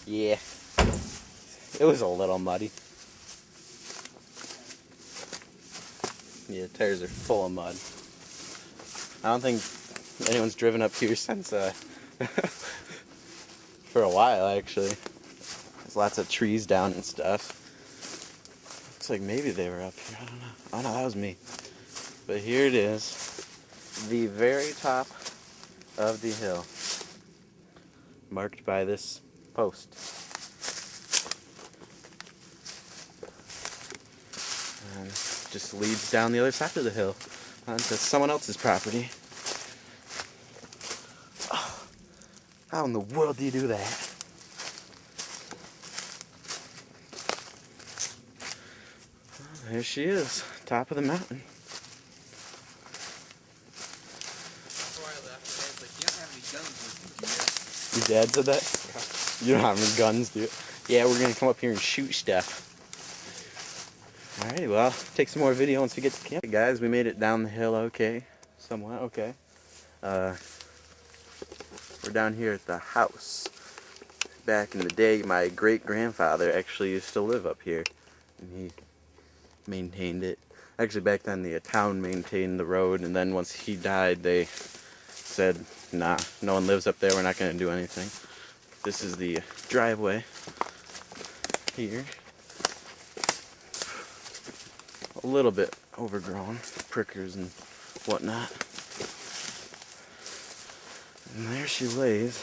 Yeah. It was a little muddy. Yeah, tires are full of mud. I don't think anyone's driven up here since, for a while, actually. There's lots of trees down and stuff. Looks like maybe they were up here. I don't know. Oh, no, that was me. But here it is. The very top of the hill. Marked by this post. And just leads down the other side of the hill onto someone else's property. Oh, how in the world do you do that? Well, there she is, top of the mountain. Your dad said that? You don't have any guns, do you? Yeah, we're gonna come up here and shoot stuff. Alrighty, well, take some more video once we get to camp. Hey guys, we made it down the hill okay. Somewhat okay. We're down here at the house. Back in the day, my great-grandfather actually used to live up here. And he maintained it. Actually, back then the town maintained the road, and then once he died, they said, nah, no one lives up there, we're not going to do anything. This is the driveway here. A little bit overgrown, prickers and whatnot. And there she lays.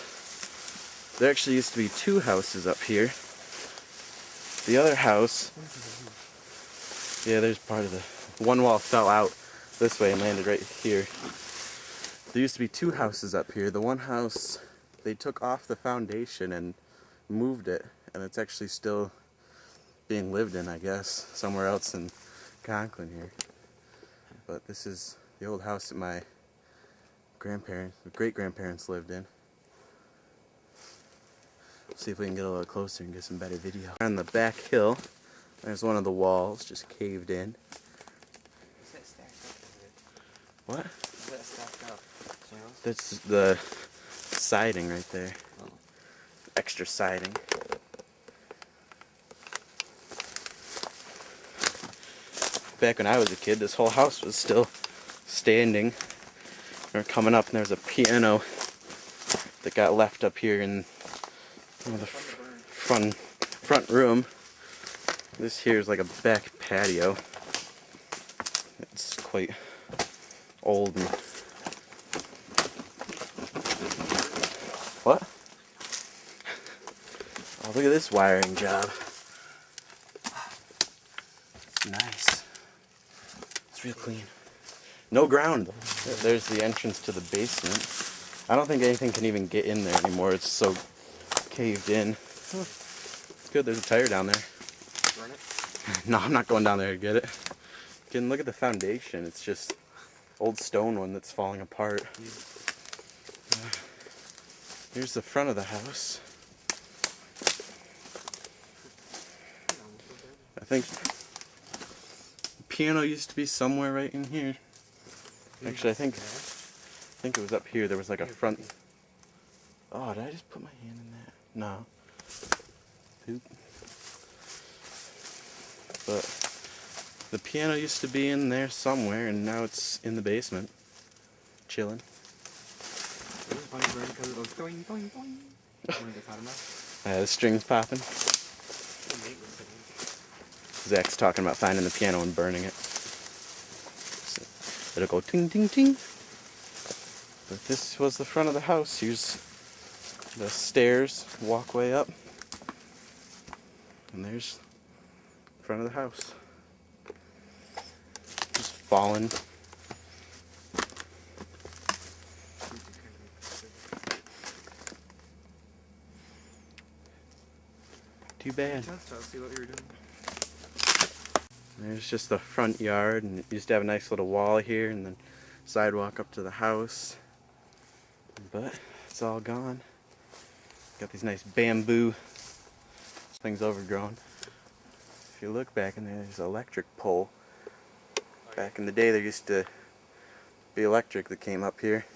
There actually used to be two houses up here. The other house, yeah, there's part of the one wall fell out this way and landed right here. There used to be two houses up here. The one house, they took off the foundation and moved it, and it's actually still being lived in, I guess, somewhere else in Conklin here. But this is the old house that my great-grandparents lived in. See if we can get a little closer and get some better video. On the back hill, there's one of the walls just caved in. Is that stacked up? What? Is that stacked up? That's the siding right there. Oh. Extra siding. Back when I was a kid, this whole house was still standing. We were coming up and there was a piano that got left up here in the front room. This here is like a back patio. It's quite old and what? Oh, look at this wiring job. It's nice. It's real clean. No ground though. There's the entrance to the basement. I don't think anything can even get in there anymore. It's so caved in. Oh, it's good. There's a tire down there. Burn it? No, I'm not going down there to get it. You can look at the foundation. It's just old stone one that's falling apart. Here's the front of the house. I think the piano used to be somewhere right in here. Actually, I think it was up here. There was like a front. Oh, did I just put my hand in that? No. Poop. But the piano used to be in there somewhere, and now it's in the basement, chilling. The strings popping. Zach's talking about finding the piano and burning it. So it'll go ting ting ting. But this was the front of the house. Here's the stairs, walkway up. And there's the front of the house. Just fallen. Too bad. See what we were doing. There's just the front yard, and it used to have a nice little wall here, and then sidewalk up to the house. But it's all gone. Got these nice bamboo. This thing's overgrown. If you look back in there, there's an electric pole. Back in the day, there used to be electric that came up here,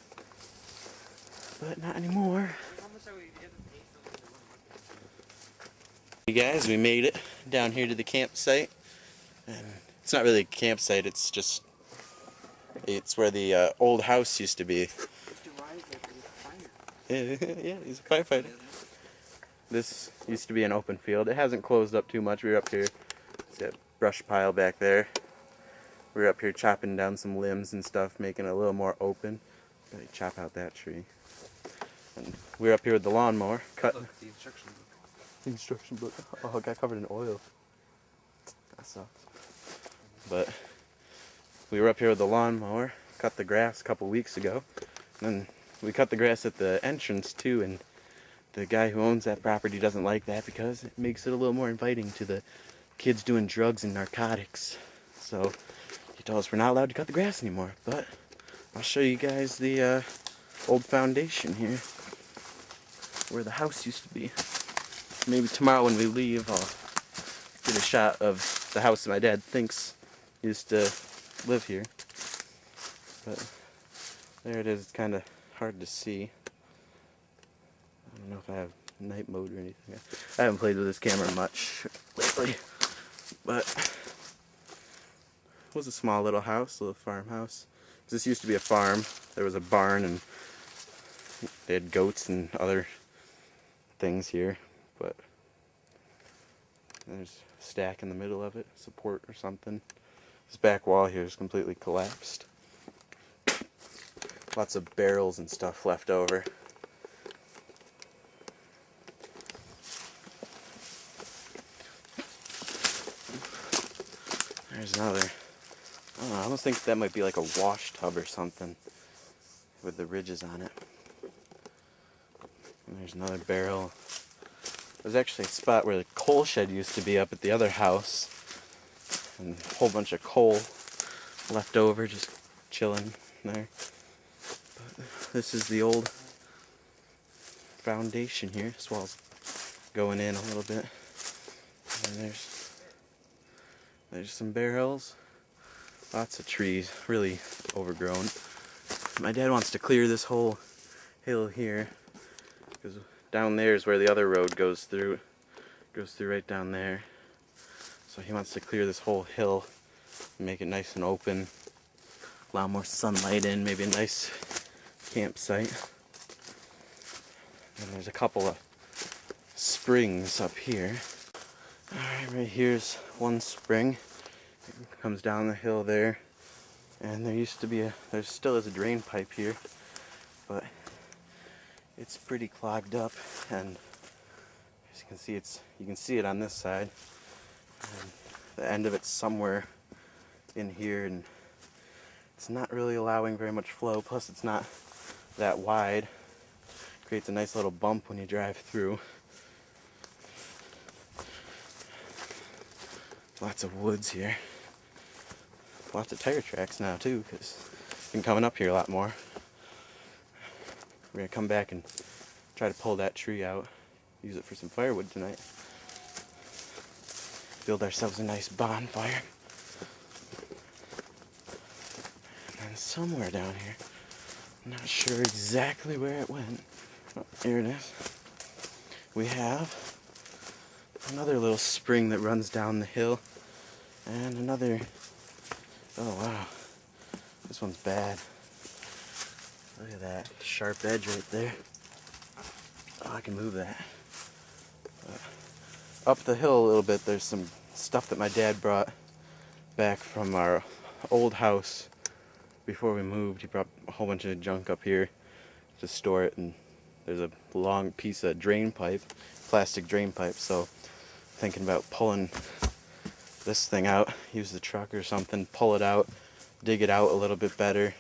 but not anymore. Hey guys, we made it down here to the campsite, and it's not really a campsite, it's where the old house used to be. Yeah, he's a firefighter. This used to be an open field. It hasn't closed up too much. We were up here, see that brush pile back there. We were up here chopping down some limbs and stuff, making it a little more open. Gotta chop out that tree. And we were up here with the lawnmower, cutting. Look, the instruction book. The instruction book. Oh, it got covered in oil. That sucks. But we were up here with the lawnmower, cut the grass a couple weeks ago. And then we cut the grass at the entrance too, and the guy who owns that property doesn't like that because it makes it a little more inviting to the kids doing drugs and narcotics. So he told us we're not allowed to cut the grass anymore. But I'll show you guys the old foundation here, where the house used to be. Maybe tomorrow when we leave, I'll get a shot of the house that my dad thinks used to live here. But there it is. It's kind of hard to see. I don't know if I have night mode or anything. I haven't played with this camera much lately. But it was a small little house, a little farmhouse. This used to be a farm. There was a barn and they had goats and other things here. But there's a stack in the middle of it, support or something. This back wall here is completely collapsed. Lots of barrels and stuff left over. There's another. I don't know, I almost think that might be like a wash tub or something with the ridges on it. And there's another barrel. There's actually a spot where the coal shed used to be up at the other house, and a whole bunch of coal left over just chilling there. But this is the old foundation here. This wall's going in a little bit. And there's some barrels. Lots of trees, really overgrown. My dad wants to clear this whole hill here, because down there is where the other road goes through. Goes through right down there. So he wants to clear this whole hill and make it nice and open. Allow more sunlight in, maybe a nice campsite. And there's a couple of springs up here. Alright, right here's one spring. It comes down the hill there. And there used to be there still is a drain pipe here. But it's pretty clogged up, and as you can see, you can see it on this side. And the end of it's somewhere in here, and it's not really allowing very much flow. Plus, it's not that wide. Creates a nice little bump when you drive through. Lots of woods here. Lots of tire tracks now too, because I've been coming up here a lot more. We're going to come back and try to pull that tree out. Use it for some firewood tonight. Build ourselves a nice bonfire. And then somewhere down here, I'm not sure exactly where it went. Oh, here it is. We have another little spring that runs down the hill. And another... Oh wow. This one's bad. Look at that sharp edge right there. Oh, I can move that. Up the hill a little bit, there's some stuff that my dad brought back from our old house before we moved. He brought a whole bunch of junk up here to store it, and there's a long piece of drain pipe, plastic drain pipe, so thinking about pulling this thing out, use the truck or something, pull it out, dig it out a little bit better,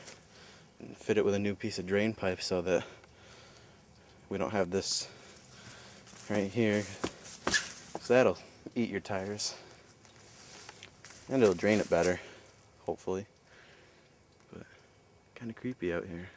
and fit it with a new piece of drain pipe so that we don't have this right here. So that'll eat your tires. And it'll drain it better, hopefully. But kind of creepy out here.